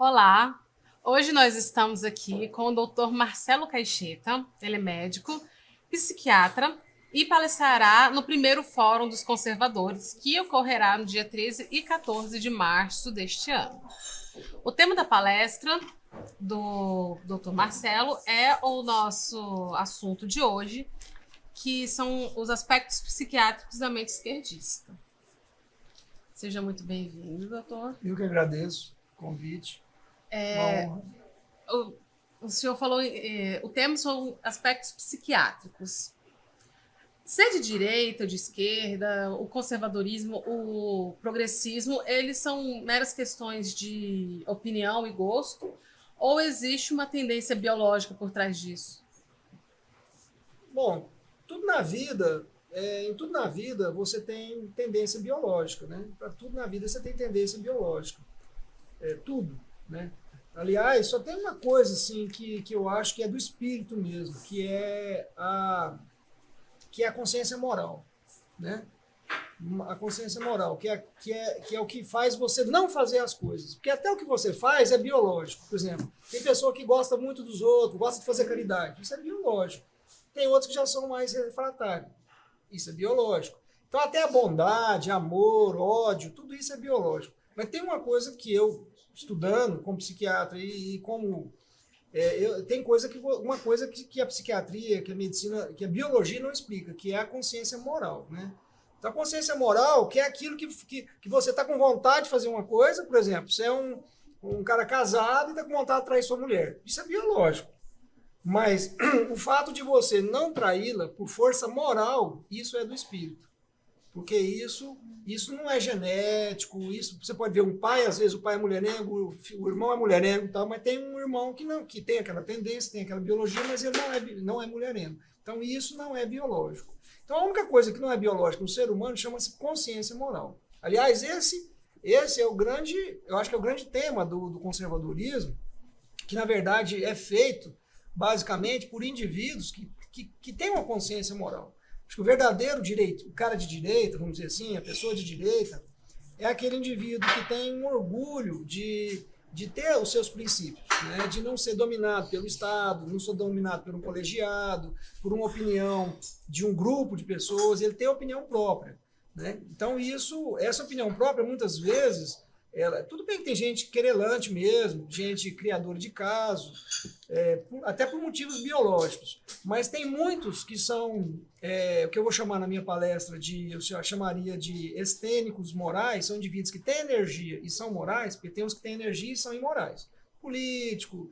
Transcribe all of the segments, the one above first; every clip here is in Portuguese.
Olá, hoje nós estamos aqui com o Dr. Marcelo Caixeta, ele é médico, psiquiatra e palestrará no primeiro Fórum dos Conservadores, que ocorrerá no dia 13 e 14 de março deste ano. O tema da palestra do Dr. Marcelo é o nosso assunto de hoje, que são os aspectos psiquiátricos da mente esquerdista. Seja muito bem-vindo, doutor. Eu que agradeço o convite. Uma honra. O senhor falou, o tema são aspectos psiquiátricos. Ser de direita, de esquerda, o conservadorismo, o progressismo, eles são meras questões de opinião e gosto, ou existe uma tendência biológica por trás disso? Bom, tudo na vida, em tudo na vida você tem tendência biológica, né? Para tudo na vida você tem tendência biológica. Tudo, né? Aliás, só tem uma coisa assim que eu acho que é do espírito mesmo, que é a consciência moral, né? A consciência moral, que é o que faz você não fazer as coisas. Porque até o que você faz é biológico. Por exemplo, tem pessoa que gosta muito dos outros, gosta de fazer caridade. Isso é biológico. Tem outros que já são mais refratários. Isso é biológico. Então, até a bondade, amor, ódio, tudo isso é biológico. Mas tem uma coisa que eu, estudando como psiquiatra e como... tem uma coisa que a psiquiatria, que a medicina, que a biologia não explica, que é a consciência moral, né? Então, a consciência moral, que é aquilo que você está com vontade de fazer uma coisa, por exemplo, você é um cara casado e está com vontade de trair sua mulher. Isso é biológico. Mas o fato de você não traí-la por força moral, isso é do espírito. Porque isso não é genético, isso você pode ver um pai, às vezes o pai é mulherengo, o irmão é mulherengo, tal, mas tem um irmão que tem aquela tendência, tem aquela biologia, mas ele não é mulherengo. Então isso não é biológico. Então a única coisa que não é biológica no ser humano chama-se consciência moral. Aliás, esse é o grande, eu acho que é o grande tema do conservadorismo, que na verdade é feito basicamente por indivíduos que têm uma consciência moral. Acho que o verdadeiro direito, o cara de direita, vamos dizer assim, a pessoa de direita, é aquele indivíduo que tem um orgulho de ter os seus princípios, né? De não ser dominado pelo Estado, não ser dominado por um colegiado, por uma opinião de um grupo de pessoas, ele tem opinião própria, né? Então, essa opinião própria, muitas vezes, tudo bem que tem gente querelante mesmo, gente criadora de casos, até por motivos biológicos, mas tem muitos que são, o que eu vou chamar na minha palestra eu chamaria de estênicos morais, são indivíduos que têm energia e são morais, porque tem uns que têm energia e são imorais. Político,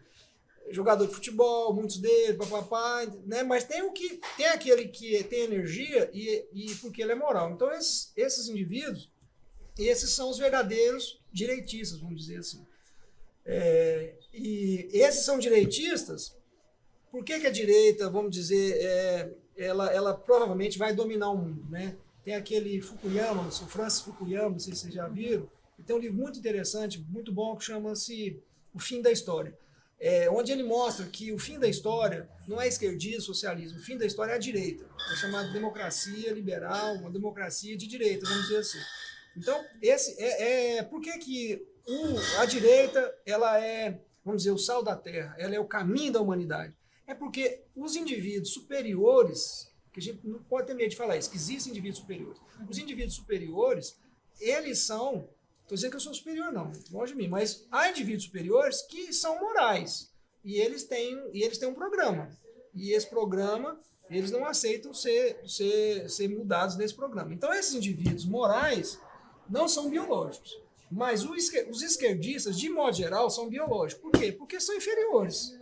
jogador de futebol, muitos deles, papapá, né? Mas tem aquele que tem energia e porque ele é moral. Então esses indivíduos, esses são os verdadeiros direitistas, vamos dizer assim. E esses são direitistas. Por que a direita, vamos dizer, ela provavelmente vai dominar o mundo, né? Tem aquele Fukuyama, o Francis Fukuyama, não sei se vocês já viram, e tem um livro muito interessante, muito bom, que chama-se O Fim da História, onde ele mostra que o fim da história não é esquerdismo, socialismo, o fim da história é a direita, é chamada democracia liberal, uma democracia de direita, vamos dizer assim. Então, por que a direita ela é, vamos dizer, o sal da terra, ela é o caminho da humanidade? É porque os indivíduos superiores, que a gente não pode ter medo de falar isso, que existem indivíduos superiores. Os indivíduos superiores, eles são, estou dizendo que eu sou superior não, longe de mim, mas há indivíduos superiores que são morais, e eles têm um programa, e esse programa, eles não aceitam ser mudados desse programa. Então, esses indivíduos morais não são biológicos. Mas os esquerdistas, de modo geral, são biológicos. Por quê? Porque são inferiores.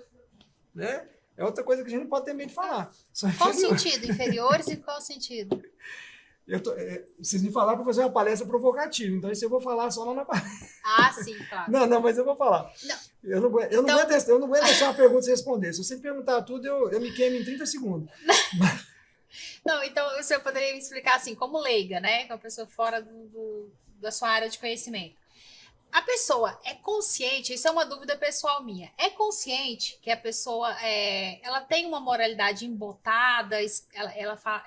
Né? É outra coisa que a gente não pode ter medo de falar. Qual sentido? Inferiores e qual sentido? Vocês me falaram para fazer uma palestra provocativa, então isso eu vou falar só lá na palestra. Ah, sim, claro. Não, mas eu vou falar. Não. Eu não aguento deixar uma pergunta sem responder. Se você perguntar tudo, eu me queimo em 30 segundos. Não, então o senhor poderia me explicar assim, como leiga, né? Com a pessoa fora da sua área de conhecimento. A pessoa é consciente, isso é uma dúvida pessoal minha, é consciente que a pessoa ela tem uma moralidade embotada,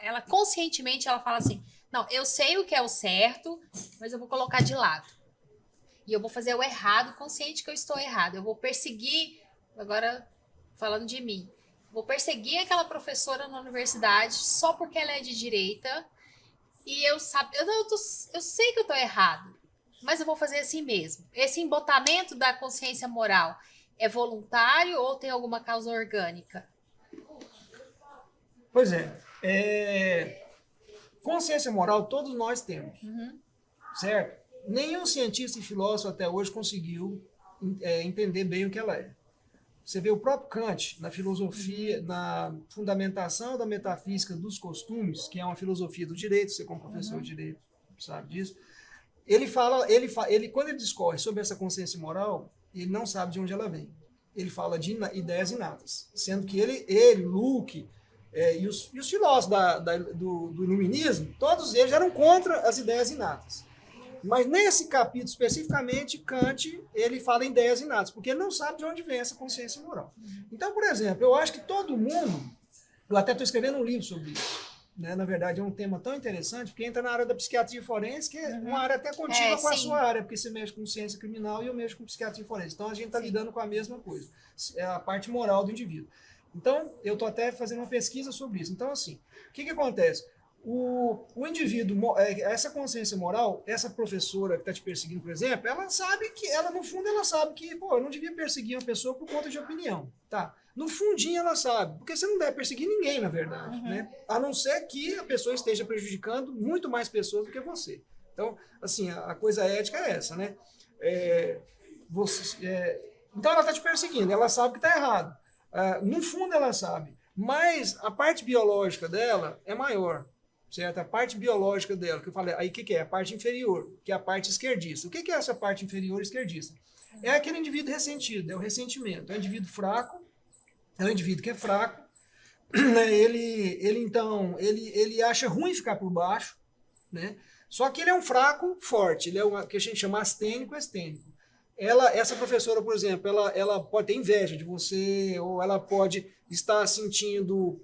ela conscientemente ela fala assim, não, eu sei o que é o certo, mas eu vou colocar de lado. e eu vou fazer o errado, consciente que eu estou errado. Eu vou perseguir, agora falando de mim, vou perseguir aquela professora na universidade só porque ela é de direita e eu sei que eu estou errado, mas eu vou fazer assim mesmo. Esse embotamento da consciência moral é voluntário ou tem alguma causa orgânica? Pois é, consciência moral todos nós temos, certo? Nenhum cientista e filósofo até hoje conseguiu entender bem o que ela é. Você vê o próprio Kant na filosofia, na fundamentação da metafísica dos costumes, que é uma filosofia do direito, você como professor de direito sabe disso. Ele quando ele discorre sobre essa consciência moral, ele não sabe de onde ela vem. Ele fala de ideias inatas, sendo que Luke e os filósofos do iluminismo, todos eles eram contra as ideias inatas. Mas nesse capítulo especificamente, Kant ele fala em ideias inatas, porque ele não sabe de onde vem essa consciência moral. Então, por exemplo, eu acho que todo mundo, eu até estou escrevendo um livro sobre isso, né? Na verdade é um tema tão interessante, porque entra na área da psiquiatria forense, que é uma área até contínua com a sua área, porque você mexe com ciência criminal e eu mexo com psiquiatria forense. Então a gente está lidando com a mesma coisa, é a parte moral do indivíduo. Então, eu estou até fazendo uma pesquisa sobre isso. Então, assim, o que acontece? O indivíduo, essa consciência moral, essa professora que está te perseguindo, por exemplo, ela sabe que, no fundo, ela sabe que, pô, eu não devia perseguir uma pessoa por conta de opinião, tá? No fundinho ela sabe, porque você não deve perseguir ninguém, na verdade, né? A não ser que a pessoa esteja prejudicando muito mais pessoas do que você. Então, assim, a coisa ética é essa, né? Então ela está te perseguindo, ela sabe que está errado. No fundo ela sabe, mas a parte biológica dela é maior. Certo? A parte biológica dela, que eu falei, aí o que é? A parte inferior, que é a parte esquerdista. O que é essa parte inferior esquerdista? É aquele indivíduo ressentido, é o ressentimento. É um indivíduo fraco, é um indivíduo que é fraco, né? Ele acha ruim ficar por baixo, né? Só que ele é um fraco forte, ele é o que a gente chama astênico estênico. Essa professora, por exemplo, ela pode ter inveja de você, ou ela pode estar sentindo...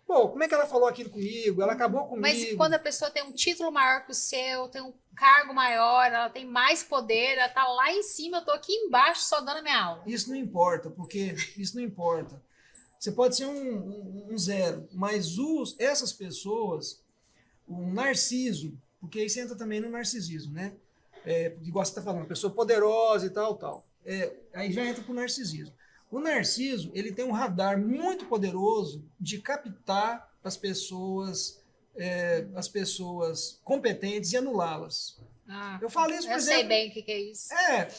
Pô, como é que ela falou aquilo comigo? Ela acabou comigo. Mas quando a pessoa tem um título maior que o seu, tem um cargo maior, ela tem mais poder, ela tá lá em cima, eu tô aqui embaixo só dando a minha aula. Isso não importa, porque isso não importa. Você pode ser um zero, mas essas pessoas, o narciso, porque aí você entra também no narcisismo, né? Igual você está falando, uma pessoa poderosa e tal. Aí já entra pro narcisismo. O narciso, ele tem um radar muito poderoso de captar as pessoas competentes e anulá-las. Eu falo isso, por exemplo... Eu sei bem o que é isso.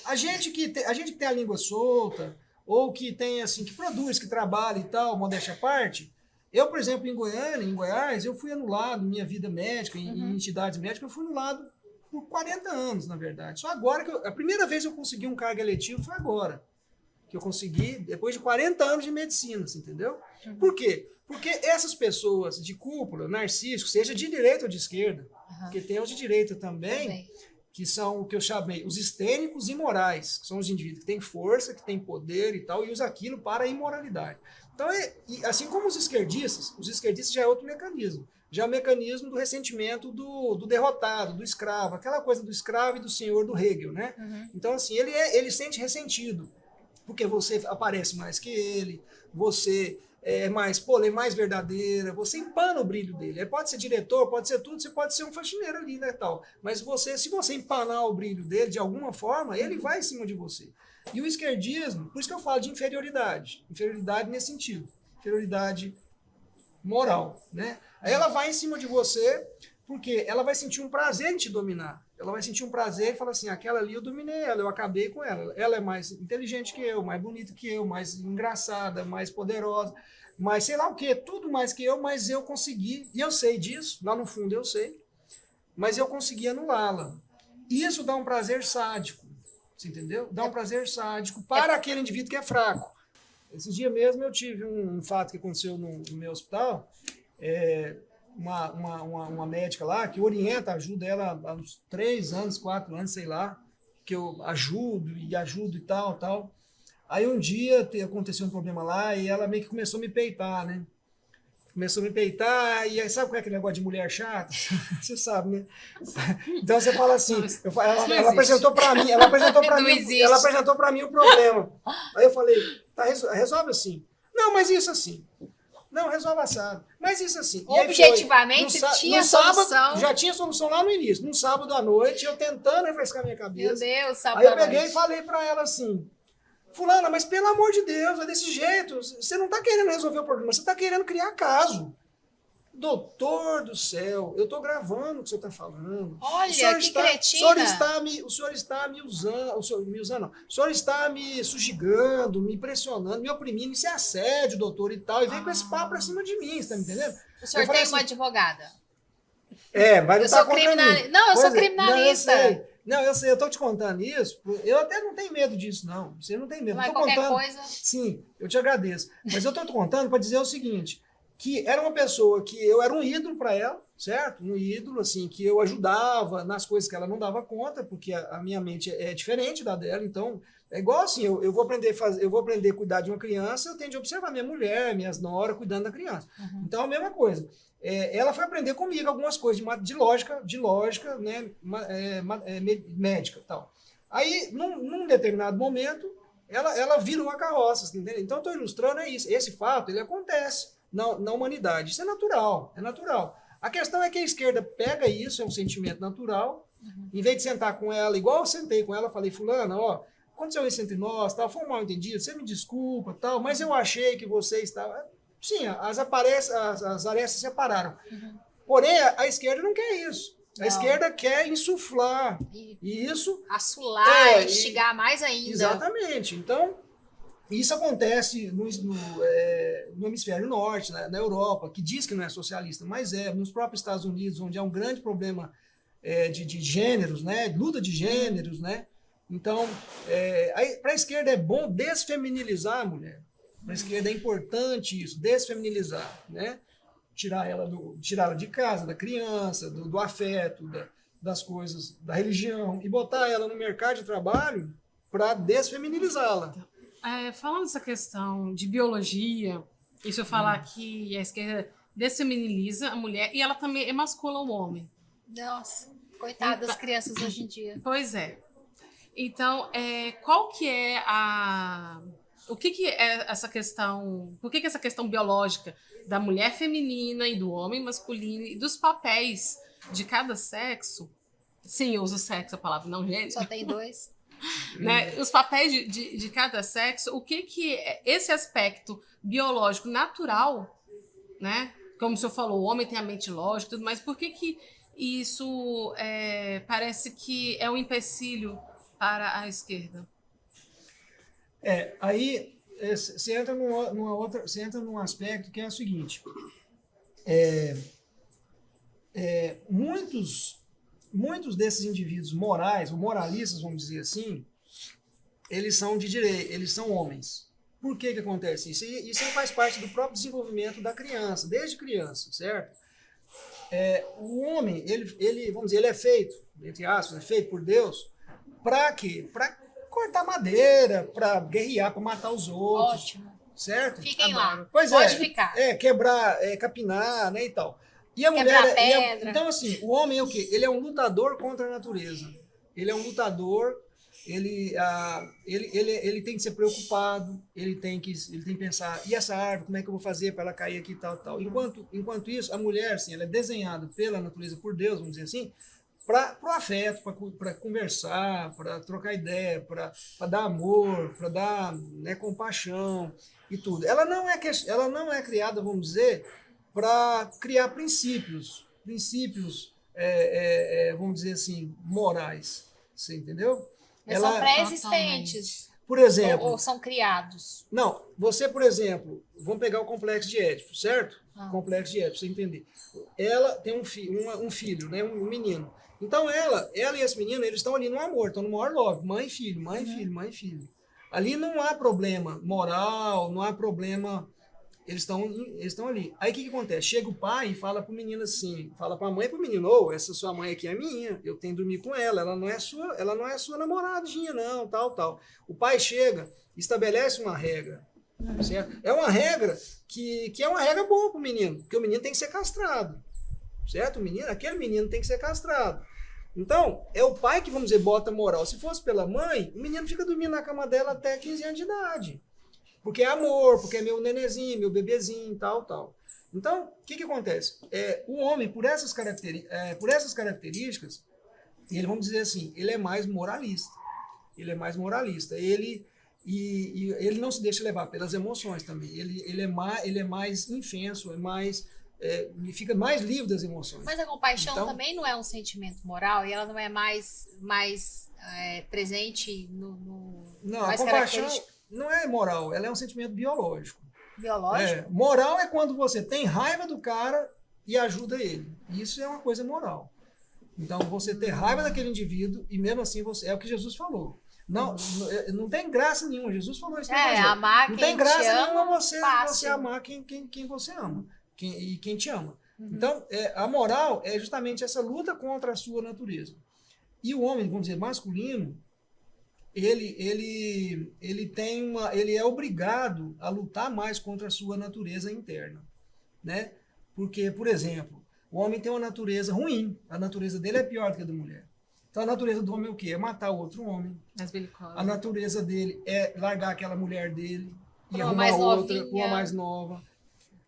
A gente que tem a língua solta, ou que tem, assim, que produz, que trabalha e tal, modéstia à parte. Eu, por exemplo, em Goiás, eu fui anulado, minha vida médica, em entidades médicas, eu fui anulado por 40 anos, na verdade. Só agora, a primeira vez que eu consegui um cargo eletivo foi agora. Que eu consegui depois de 40 anos de medicina, você entendeu? Por quê? Porque essas pessoas de cúpula, narcísico, seja de direita ou de esquerda, porque tem os de direita também, que são o que eu chamei os estênicos imorais, que são os indivíduos que têm força, que têm poder e tal, e usam aquilo para a imoralidade. Então, assim como os esquerdistas já é outro mecanismo. Já é o mecanismo do ressentimento do derrotado, do escravo, aquela coisa do escravo e do senhor do Hegel, né? Então, assim, ele sente ressentido, porque você aparece mais que ele, você é mais verdadeira, você empana o brilho dele. Ele pode ser diretor, pode ser tudo, você pode ser um faxineiro ali, né, tal. Mas se você empanar o brilho dele de alguma forma, ele vai em cima de você. E o esquerdismo, por isso que eu falo de inferioridade nesse sentido, inferioridade moral, né? Aí ela vai em cima de você porque ela vai sentir um prazer em te dominar. Ela vai sentir um prazer e falar assim, aquela ali eu dominei ela, eu acabei com ela. Ela é mais inteligente que eu, mais bonita que eu, mais engraçada, mais poderosa, mais sei lá o que, tudo mais que eu, mas eu consegui, e eu sei disso, lá no fundo eu sei, mas eu consegui anulá-la. Isso dá um prazer sádico, você entendeu? Dá um prazer sádico para aquele indivíduo que é fraco. Esses dias mesmo eu tive um fato que aconteceu no meu hospital, uma médica lá que ajuda ela há uns 3 anos, 4 anos, sei lá, que eu ajudo e tal. Aí um dia aconteceu um problema lá e ela meio que começou a me peitar, né? começou a me peitar, e aí sabe qual é aquele negócio de mulher chata? Você sabe, né? Então você fala assim, ela apresentou para mim, ela apresentou para mim o problema. Aí eu falei, tá, resolve assim. Não, mas isso assim. Não, resolve assado. Mas isso assim. Objetivamente, tinha solução. Sábado, já tinha solução lá no início. No sábado à noite, eu tentando refrescar minha cabeça. Meu Deus, sábado Aí eu peguei e falei para ela assim, fulana, mas pelo amor de Deus, é desse jeito. Você não está querendo resolver o problema, você está querendo criar caso. Doutor do céu, eu estou gravando o que você está falando. Olha, que cretina. O senhor está me usando, o senhor está me sujigando, me pressionando, me oprimindo, isso é assédio, doutor, e tal. E vem com esse papo pra cima de mim, você está me entendendo? O senhor tem uma advogada? Vai lutar contra mim. Não, eu sou criminalista. Não, eu sei, eu tô te contando isso. Eu até não tenho medo disso, não. Você não tem medo. Mas eu tô qualquer contando. coisa. Sim, eu te agradeço. Mas eu tô te contando para dizer o seguinte: que era uma pessoa que eu era um ídolo para ela, certo? Um ídolo, assim, que eu ajudava nas coisas que ela não dava conta, porque a minha mente é diferente da dela. Então, é igual assim: eu vou aprender a cuidar de uma criança, eu tenho de observar minha mulher, minhas noras cuidando da criança. Uhum. Então, a mesma coisa. Ela foi aprender comigo algumas coisas de lógica, né, médica e tal. Aí, num determinado momento, ela virou a carroça, entendeu? Então, estou ilustrando isso. Esse fato, ele acontece na humanidade. Isso é natural, é natural. A questão é que a esquerda pega isso, é um sentimento natural, em vez de sentar com ela, igual eu sentei com ela, falei, fulana, ó, aconteceu isso entre nós, tal, foi um mal entendido, você me desculpa, tal, mas eu achei que você estava... Sim, as arestas se separaram. Uhum. Porém, a esquerda não quer isso. A esquerda quer insuflar. E isso... Assular, instigar mais ainda. Exatamente. Então, isso acontece no hemisfério norte, na Europa, que diz que não é socialista, mas nos próprios Estados Unidos, onde há um grande problema de gêneros, né? Luta de gêneros, né? Então, para a esquerda é bom desfeminilizar a mulher. Para a esquerda é importante isso, desfeminilizar, né? Tirá-la de casa, da criança, do afeto, das coisas, da religião, e botar ela no mercado de trabalho para desfeminilizá-la. Falando dessa questão de biologia, e se eu falar que a esquerda desfeminiliza a mulher e ela também emascula o homem. Nossa, coitada das crianças hoje em dia. Pois é. Então, qual que é o que é essa questão... Por que essa questão biológica da mulher feminina e do homem masculino e dos papéis de cada sexo... Sim, eu uso sexo, a palavra, não gênero. Só tem dois. Né? Os papéis de cada sexo, o que é esse aspecto biológico natural, né? Como o senhor falou, o homem tem a mente lógica, tudo mais. Por que isso parece que é um empecilho para a esquerda? Aí você entra você entra num aspecto que é o seguinte: muitos desses indivíduos morais, ou moralistas, vamos dizer assim, eles são de direita, eles são homens. Por que acontece isso? Isso faz parte do próprio desenvolvimento da criança, desde criança, certo? O homem, ele, vamos dizer, ele é feito, entre aspas, é feito por Deus, para quê? Para cortar madeira, para guerrear, para matar os outros. Ótimo. Certo? Fiquem lá. Pois Pode ficar. Quebrar, capinar, né, e tal. E a Quebrar mulher, pedra. então, assim, o homem é o quê? Ele é um lutador contra a natureza. Ele é um lutador, ele tem que ser preocupado, ele tem que pensar, e essa árvore, como é que eu vou fazer para ela cair aqui e tal, tal. Enquanto isso, a mulher, assim, ela é desenhada pela natureza, por Deus, vamos dizer assim, para o afeto, para conversar, para trocar ideia, para dar amor, para dar, né, compaixão e tudo. Ela não é criada, vamos dizer, para criar princípios, vamos dizer assim, morais. Você entendeu? Mas são pré-existentes. Por exemplo... Ou são criados. Não, você, por exemplo, vamos pegar o complexo de Édipo, certo? Complexo de Édipo, pra você entender. Ela tem um filho, né, um menino. Então ela e esse menino, eles estão ali no amor, estão no maior love, mãe e filho, mãe e filho, mãe e filho. Ali não há problema moral, não há problema, eles estão ali. Aí o que acontece? Chega o pai e fala pro menino assim, fala pra mãe e pro menino, essa sua mãe aqui é minha, eu tenho que dormir com ela não é sua namoradinha não, tal. O pai chega, estabelece uma regra, certo? É uma regra que é uma regra boa para o menino, porque o menino tem que ser castrado, certo? Aquele menino tem que ser castrado. Então, é o pai que, vamos dizer, bota moral. Se fosse pela mãe, o menino fica dormindo na cama dela até 15 anos de idade. Porque é amor, porque é meu nenezinho, meu bebezinho, tal, tal. Então, o que acontece? O homem, por essas características, ele, vamos dizer assim, ele é mais moralista. Ele é mais moralista. Ele não se deixa levar pelas emoções também. Ele é mais infenso, ele fica mais livre das emoções. Mas a compaixão então, também não é um sentimento moral e ela não é mais presente não, a compaixão não é moral, ela é um sentimento biológico. Biológico? Moral é quando você tem raiva do cara e ajuda ele. Isso é uma coisa moral. Então, você ter raiva daquele indivíduo e mesmo assim é o que Jesus falou. Não tem graça nenhuma. Jesus falou isso. Amar não quem tem graça te ama, nenhuma você amar quem você ama. Quem te ama. Uhum. Então, a moral é justamente essa luta contra a sua natureza. E o homem, vamos dizer, masculino, ele é obrigado a lutar mais contra a sua natureza interna, né? Porque, por exemplo, o homem tem uma natureza ruim, a natureza dele é pior do que a da mulher. Então a natureza do homem é o quê? É matar o outro homem. A natureza dele é largar aquela mulher dele e arrumar outra, uma mais nova.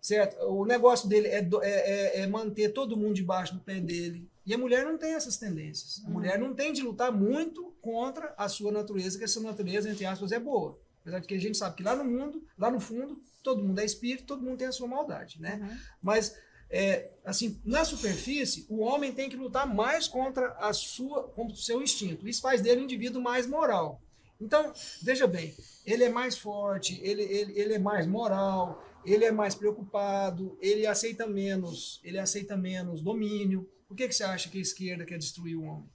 Certo? O negócio dele é manter todo mundo debaixo do pé dele. E a mulher não tem essas tendências. A mulher não tem de lutar muito contra a sua natureza, que essa natureza, entre aspas, é boa. Apesar de que a gente sabe que lá no fundo, todo mundo é espírito, todo mundo tem a sua maldade, né? Uhum. Mas, assim, na superfície, o homem tem que lutar mais contra o seu instinto. Isso faz dele um indivíduo mais moral. Então, veja bem, ele é mais forte, ele é mais moral, ele é mais preocupado, ele aceita menos domínio. Por que você acha que a esquerda quer destruir o homem?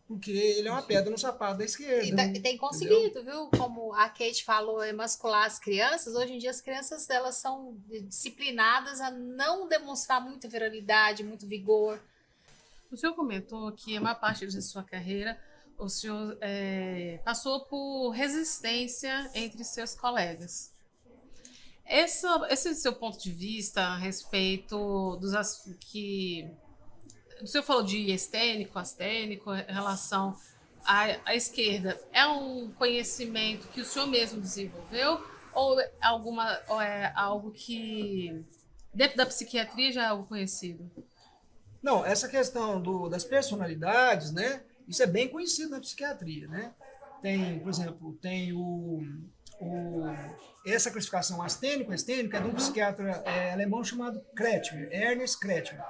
Porque ele é uma pedra no sapato da esquerda. E tem conseguido, viu? Como a Kate falou, emascular as crianças. Hoje em dia as crianças elas são disciplinadas a não demonstrar muita virilidade, muito vigor. O senhor comentou que a maior parte da sua carreira o senhor passou por resistência entre seus colegas. Esse seu ponto de vista a respeito o senhor falou de estênico, astênico, em relação à esquerda, é um conhecimento que o senhor mesmo desenvolveu ou é algo que dentro da psiquiatria já é algo conhecido? Não, essa questão das personalidades, né? Isso é bem conhecido na psiquiatria, né? Por exemplo, essa classificação astênico-estênico é de um psiquiatra alemão chamado Kretschmer, Ernest Kretschmer.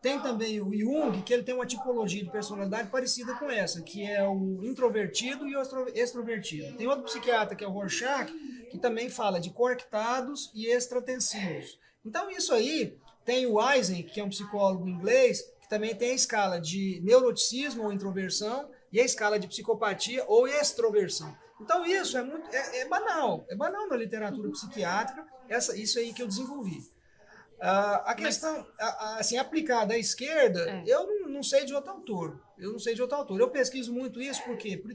Tem também o Jung, que ele tem uma tipologia de personalidade parecida com essa, que é o introvertido e o extrovertido. Tem outro psiquiatra, que é o Rorschach, que também fala de coartados e extratensivos. Então, isso aí, tem o Eisen, que é um psicólogo inglês, que também tem a escala de neuroticismo ou introversão e a escala de psicopatia ou extroversão. Então, isso é banal na literatura psiquiátrica, isso aí que eu desenvolvi. A questão, assim, aplicada à esquerda, eu não sei de outro autor. Eu pesquiso muito isso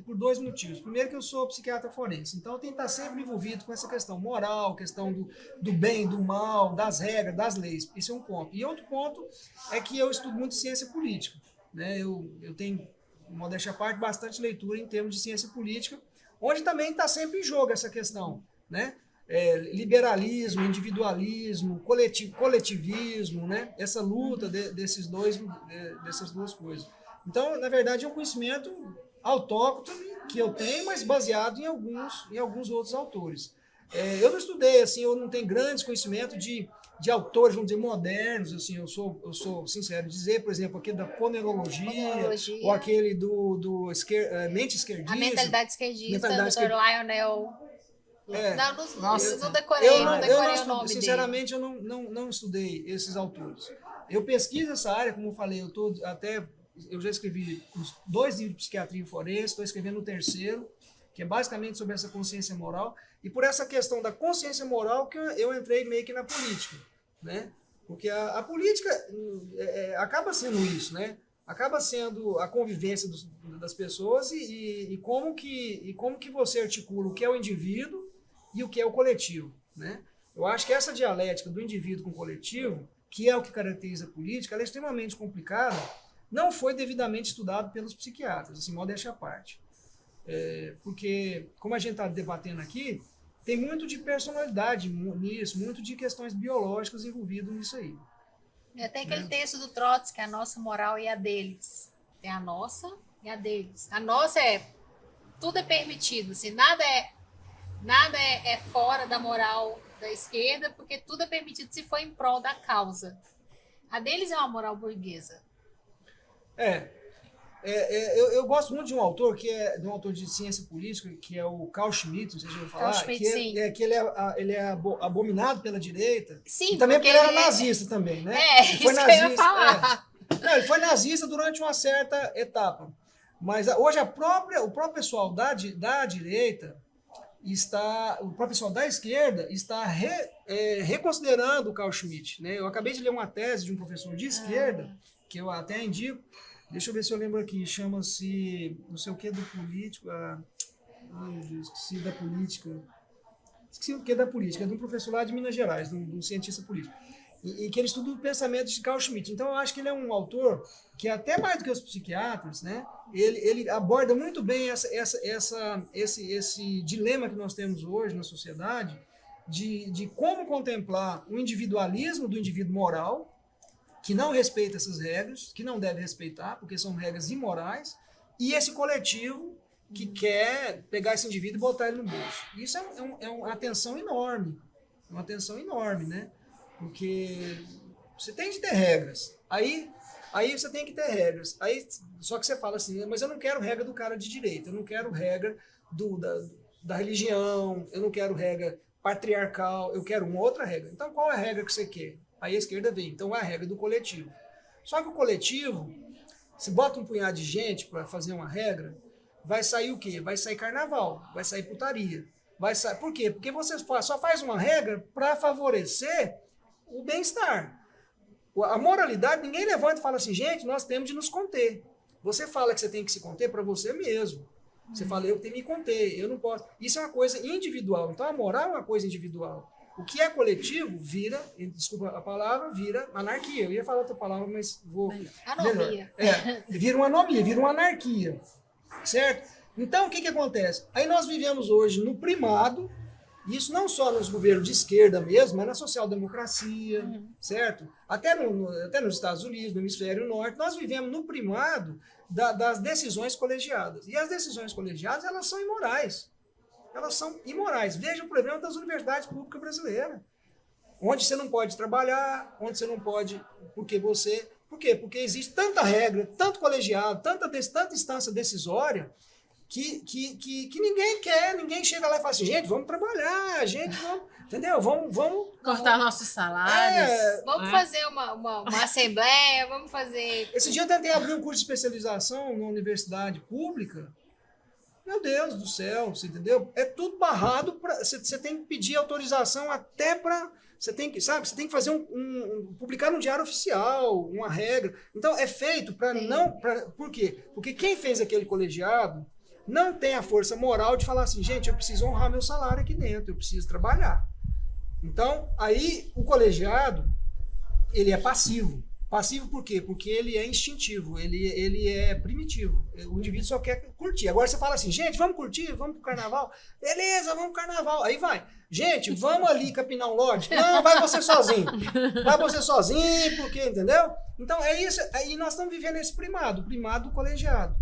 por dois motivos. Primeiro, que eu sou psiquiatra forense, então eu tenho que estar sempre envolvido com essa questão moral, questão do bem, do mal, das regras, das leis. Isso é um ponto. E outro ponto é que eu estudo muito ciência política, né? Eu tenho, modéstia à parte, bastante leitura em termos de ciência política, onde também está sempre em jogo essa questão, né? Liberalismo, individualismo, coletivismo, né? Essa luta dessas duas coisas. Então, na verdade, é um conhecimento autóctone que eu tenho, mas baseado em alguns outros autores. Eu não estudei, assim, eu não tenho grandes conhecimentos de autores, vamos dizer, modernos, assim, eu sou sincero em dizer, por exemplo, aquele da ponerologia. Ou aquele mente esquerdista. A mentalidade esquerdista, do Dr. Lionel. Não decorei o nome sinceramente, dele. Eu não estudei esses autores. Eu pesquiso essa área, como eu falei, eu já escrevi 2 livros de psiquiatria forense, estou escrevendo o 3º, que é basicamente sobre essa consciência moral, e por essa questão da consciência moral que eu entrei meio que na política, né? Porque a política acaba sendo isso, né? Acaba sendo a convivência das pessoas e como que você articula o que é o indivíduo e o que é o coletivo. né? Eu acho que essa dialética do indivíduo com o coletivo, que é o que caracteriza a política, ela é extremamente complicada, não foi devidamente estudado pelos psiquiatras, assim, modéstia à parte. Porque, como a gente está debatendo aqui, tem muito de personalidade nisso, muito de questões biológicas envolvidas nisso aí. Tem aquele texto do Trotsky, a nossa moral e a deles. Tem a nossa e a deles. A nossa tudo é permitido, assim, nada é fora da moral da esquerda, porque tudo é permitido se for em prol da causa. A deles é uma moral burguesa. Eu gosto muito de um autor de um autor de ciência política, que é o Carl Schmitt, não sei se eu vou falar, que ele é abominado pela direita. Sim, e também porque ele era nazista também, né? Ele foi isso nazista, que eu ia falar. Não, ele foi nazista durante uma certa etapa. Mas hoje o próprio pessoal da direita o próprio pessoal da esquerda está reconsiderando o Carl Schmitt, né? Eu acabei de ler uma tese de um professor de esquerda, que eu até indico. Deixa eu ver se eu lembro aqui. Chama-se não sei o que do político. Meu Deus, esqueci da política. Esqueci o que da política. É de um professor lá de Minas Gerais, de um cientista político. E que ele estuda o pensamento de Carl Schmitt. Então, eu acho que ele é um autor que, até mais do que os psiquiatras, né, ele aborda muito bem esse dilema que nós temos hoje na sociedade de como contemplar o individualismo do indivíduo moral, que não respeita essas regras, que não deve respeitar, porque são regras imorais, e esse coletivo que quer pegar esse indivíduo e botar ele no bolso. Isso é uma tensão enorme, né? Porque você tem que ter regras. Aí você tem que ter regras. Só que você fala assim, mas eu não quero regra do cara de direita, eu não quero regra da religião, eu não quero regra patriarcal, eu quero uma outra regra. Então, qual é a regra que você quer? Aí a esquerda vem, então é a regra do coletivo. Só que o coletivo, se bota um punhado de gente para fazer uma regra, vai sair o quê? Vai sair carnaval, vai sair putaria. Por quê? Porque você só faz uma regra para favorecer o bem-estar. A moralidade, ninguém levanta e fala assim, gente, nós temos de nos conter. Você fala que você tem que se conter para você mesmo. Você fala, eu tenho que me conter, eu não posso. Isso é uma coisa individual. Então a moral é uma coisa individual. O que é coletivo vira, desculpa a palavra, vira anarquia. Eu ia falar outra palavra, mas vou... Anomia. Vira uma anomia, vira uma anarquia. Certo? Então, o que acontece? Aí nós vivemos hoje no primado, isso não só nos governos de esquerda mesmo, mas na social-democracia, certo? Até nos Estados Unidos, no hemisfério norte, nós vivemos no primado das decisões colegiadas. E as decisões colegiadas, elas são imorais. Elas são imorais. Veja o problema das universidades públicas brasileiras. Onde você não pode trabalhar, onde você não pode... Por quê? Porque existe tanta regra, tanto colegiado, tanta instância decisória, que ninguém quer, ninguém chega lá e fala assim, gente, vamos trabalhar, entendeu? Vamos cortar nossos salários. Vamos fazer uma assembleia, vamos fazer... Esse dia eu tentei abrir um curso de especialização na universidade pública. Meu Deus do céu, você entendeu? É tudo barrado, você tem que pedir autorização até para... Você tem que fazer publicar no diário oficial, uma regra. Então, é feito para não... Por quê? Porque quem fez aquele colegiado não tem a força moral de falar assim, gente, eu preciso honrar meu salário aqui dentro, eu preciso trabalhar. Então, aí o colegiado, ele é passivo. Passivo por quê? Porque ele é instintivo, ele é primitivo. O indivíduo só quer curtir. Agora você fala assim, gente, vamos curtir, vamos pro carnaval? Beleza, vamos pro carnaval. Aí vai. Gente, vamos ali capinar um lote? Não, vai você sozinho. Vai você sozinho, porque, entendeu? Então, é isso. Aí nós estamos vivendo esse primado, o primado do colegiado.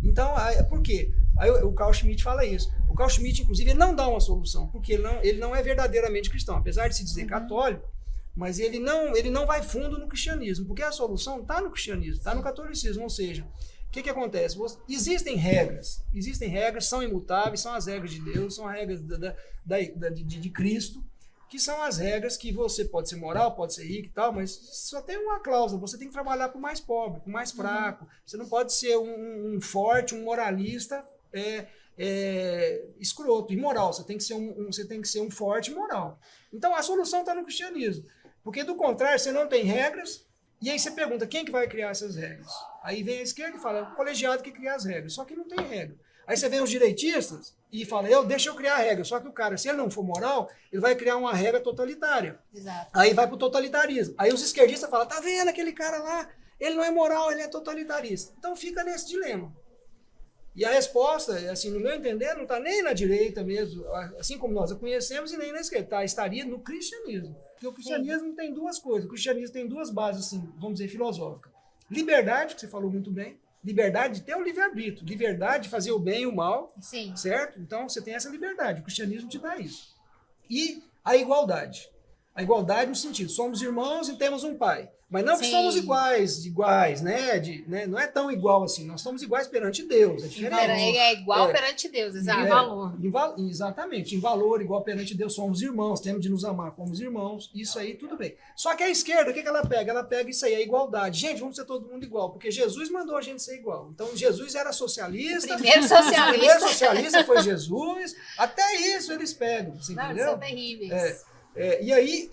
Então, por quê? Aí o Carl Schmitt fala isso. O Carl Schmitt, inclusive, ele não dá uma solução, porque ele não é verdadeiramente cristão. Apesar de se dizer católico, mas ele não vai fundo no cristianismo, porque a solução está no cristianismo, está no catolicismo. Ou seja, o que acontece? Existem regras, são imutáveis, são as regras de Deus, são as regras de Cristo, que são as regras que você pode ser moral, pode ser rico e tal, mas só tem uma cláusula, você tem que trabalhar para o mais pobre, para o mais fraco. Você não pode ser um forte, um moralista escroto, imoral. Você tem que ser um forte moral. Então a solução está no cristianismo. Porque, do contrário, você não tem regras, e aí você pergunta quem que vai criar essas regras. Aí vem a esquerda e fala, o colegiado que cria as regras, só que não tem regra. Aí você vem os direitistas e fala, deixa eu criar a regra. Só que o cara, se ele não for moral, ele vai criar uma regra totalitária. Exato. Aí vai pro totalitarismo. Aí os esquerdistas falam, tá vendo aquele cara lá? Ele não é moral, ele é totalitarista. Então fica nesse dilema. E a resposta, assim, no meu entender, não está nem na direita mesmo, assim como nós a conhecemos, e nem na esquerda, estaria no cristianismo. Porque o cristianismo tem duas coisas. O cristianismo tem duas bases, assim, vamos dizer, filosóficas. Liberdade, que você falou muito bem, liberdade de ter o livre-arbítrio, liberdade de fazer o bem e o mal, Sim. certo? Então você tem essa liberdade, o cristianismo te dá isso. E a igualdade. A igualdade no sentido, somos irmãos e temos um pai. Mas não que Sim. somos iguais, né? Não é tão igual assim. Nós somos iguais perante Deus. É diferente. É igual perante Deus, exato. Em valor. Exatamente. Em valor, igual perante Deus, somos irmãos. Temos de nos amar como irmãos. Isso aí, tudo bem. Só que a esquerda, o que ela pega? Ela pega isso aí, a igualdade. Gente, vamos ser todo mundo igual. Porque Jesus mandou a gente ser igual. Então, Jesus era socialista. O primeiro socialista foi Jesus. Até isso eles pegam. Você não, entendeu? são terríveis. E aí,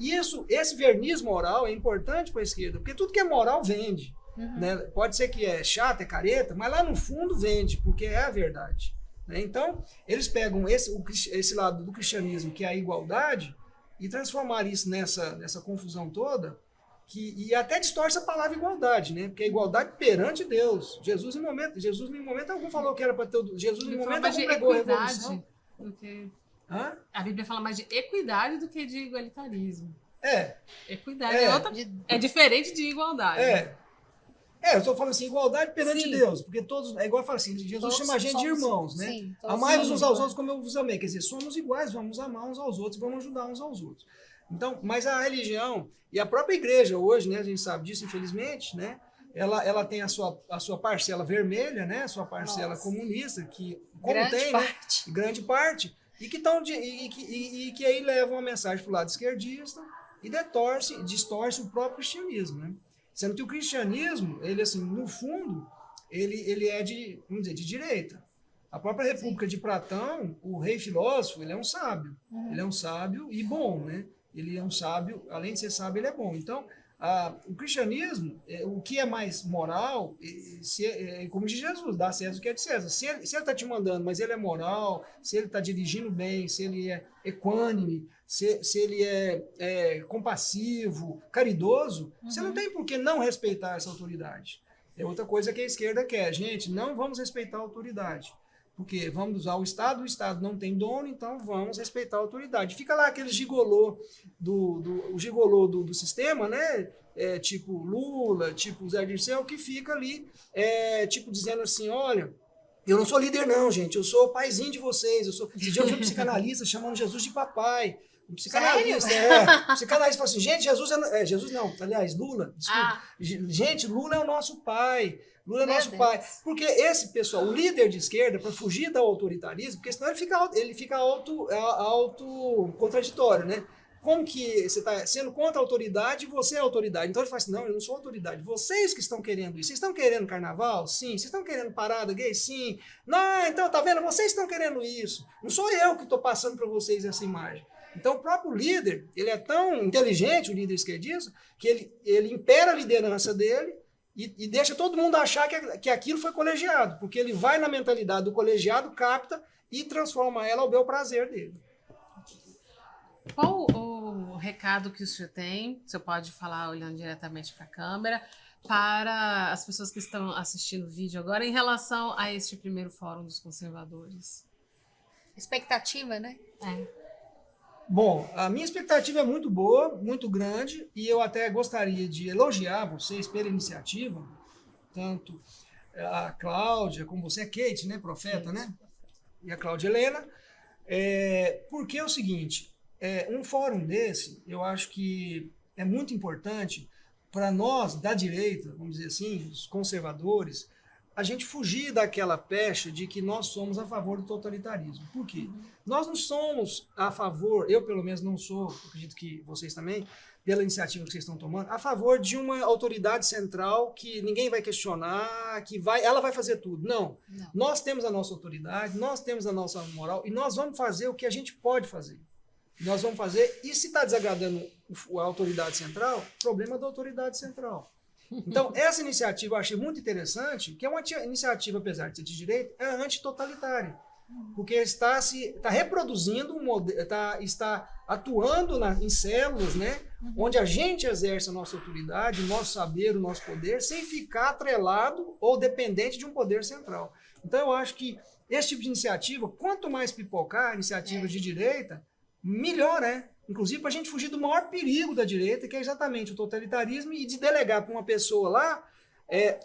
esse verniz moral é importante para a esquerda, porque tudo que é moral vende. Né? Pode ser que é chato, é careta, mas lá no fundo vende, porque é a verdade. Né? Então, eles pegam esse lado do cristianismo, que é a igualdade, e transformar isso nessa confusão toda, e até distorce a palavra igualdade, né? Porque é igualdade perante Deus. Jesus, em momento algum, falou que era para ter. Jesus, em momento algum, pregou a revolução. Hã? A Bíblia fala mais de equidade do que de igualitarismo. Equidade é diferente de igualdade. Eu estou falando assim, igualdade perante Deus, porque todos, é igual eu falo assim, Jesus todos chama a gente de irmãos, né? Sim, amai-vos uns aos outros como eu vos amei, quer dizer, somos iguais, vamos amar uns aos outros, vamos ajudar uns aos outros. Então, mas a religião e a própria igreja hoje, né, a gente sabe disso, infelizmente, né? Ela tem a sua parcela vermelha, né? A sua parcela comunista, que como grande parte. E que aí levam uma mensagem para o lado esquerdista e distorce o próprio cristianismo, né? Sendo que o cristianismo, ele assim, no fundo, ele é vamos dizer, de direita. A própria República de Platão, o rei filósofo, ele é um sábio. Ele é um sábio e bom, né? Ele é um sábio, além de ser sábio, ele é bom. Então, o cristianismo, o que é mais moral, como diz Jesus, dá a César o que é de César. Se ele está te mandando, mas ele é moral, se ele está dirigindo bem, se ele é equânime, se ele é compassivo, caridoso, você não tem por que não respeitar essa autoridade. É outra coisa que a esquerda quer. Gente, não vamos respeitar a autoridade. Porque vamos usar o Estado não tem dono, então vamos respeitar a autoridade. Fica lá aquele gigolô do sistema, né? Tipo Lula, tipo Zé Dirceu, que fica ali, tipo dizendo assim, olha, eu não sou líder não, gente, eu sou o paizinho de vocês. Esse dia eu vi um psicanalista chamando Jesus de papai. Um psicanalista, psicanalista fala assim, gente, Jesus não, aliás, Lula, desculpa. Gente, Lula é o nosso pai. Lula é nosso pai. Porque esse pessoal, o líder de esquerda, para fugir do autoritarismo, porque senão ele fica auto-contraditório, né? Como que você está sendo contra a autoridade e você é a autoridade? Então ele fala assim, não, eu não sou autoridade. Vocês que estão querendo isso. Vocês estão querendo carnaval? Sim. Vocês estão querendo parada gay? Sim. Não, então, tá vendo? Vocês estão querendo isso. Não sou eu que estou passando para vocês essa imagem. Então o próprio líder, ele é tão inteligente, o líder esquerdista, que ele impera a liderança dele e deixa todo mundo achar que aquilo foi colegiado, porque ele vai na mentalidade do colegiado, capta e transforma ela ao bel prazer dele. Qual o recado que o senhor tem, o senhor pode falar olhando diretamente para a câmera, para as pessoas que estão assistindo o vídeo agora em relação a este primeiro Fórum dos Conservadores? Expectativa, né? Bom, a minha expectativa é muito boa, muito grande, e eu até gostaria de elogiar vocês pela iniciativa, tanto a Cláudia, como você, a Kate, né, profeta, né? E a Cláudia Helena, porque é o seguinte, um fórum desse, eu acho que é muito importante para nós, da direita, vamos dizer assim, os conservadores, a gente fugir daquela pecha de que nós somos a favor do totalitarismo. Por quê? Nós não somos a favor, eu pelo menos não sou, acredito que vocês também, pela iniciativa que vocês estão tomando, a favor de uma autoridade central que ninguém vai questionar, ela vai fazer tudo. Não. Nós temos a nossa autoridade, nós temos a nossa moral e nós vamos fazer o que a gente pode fazer. Nós vamos fazer, e se está desagradando a autoridade central, problema da autoridade central. Então, essa iniciativa eu achei muito interessante, que é uma iniciativa, apesar de ser de direita, é antitotalitária. porque está reproduzindo um modelo, está atuando em células, né, onde a gente exerce a nossa autoridade, o nosso saber, o nosso poder, sem ficar atrelado ou dependente de um poder central. Então, eu acho que esse tipo de iniciativa, quanto mais pipocar iniciativas de direita, melhor é. Inclusive, para a gente fugir do maior perigo da direita, que é exatamente o totalitarismo, e de delegar para uma pessoa lá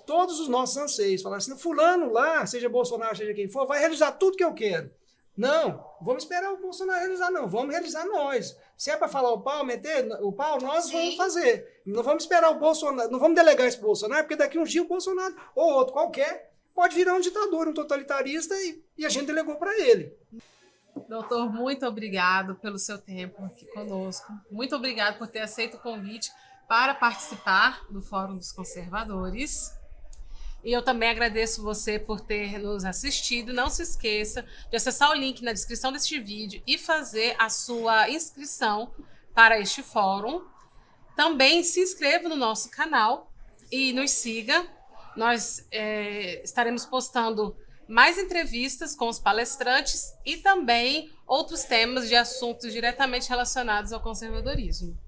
todos os nossos anseios. Falar assim, fulano lá, seja Bolsonaro, seja quem for, vai realizar tudo que eu quero. Não, vamos esperar o Bolsonaro realizar, não. Vamos realizar nós. Se é para falar o pau, meter o pau, nós vamos fazer. Não vamos esperar o Bolsonaro, não vamos delegar isso para o Bolsonaro, porque daqui uns dias o Bolsonaro, ou outro qualquer, pode virar um ditador, um totalitarista, e a gente delegou para ele. Doutor, muito obrigado pelo seu tempo aqui conosco. Muito obrigado por ter aceito o convite para participar do Fórum dos Conservadores. E eu também agradeço você por ter nos assistido. Não se esqueça de acessar o link na descrição deste vídeo e fazer a sua inscrição para este fórum. Também se inscreva no nosso canal e nos siga. Nós estaremos postando mais entrevistas com os palestrantes e também outros temas de assuntos diretamente relacionados ao conservadorismo.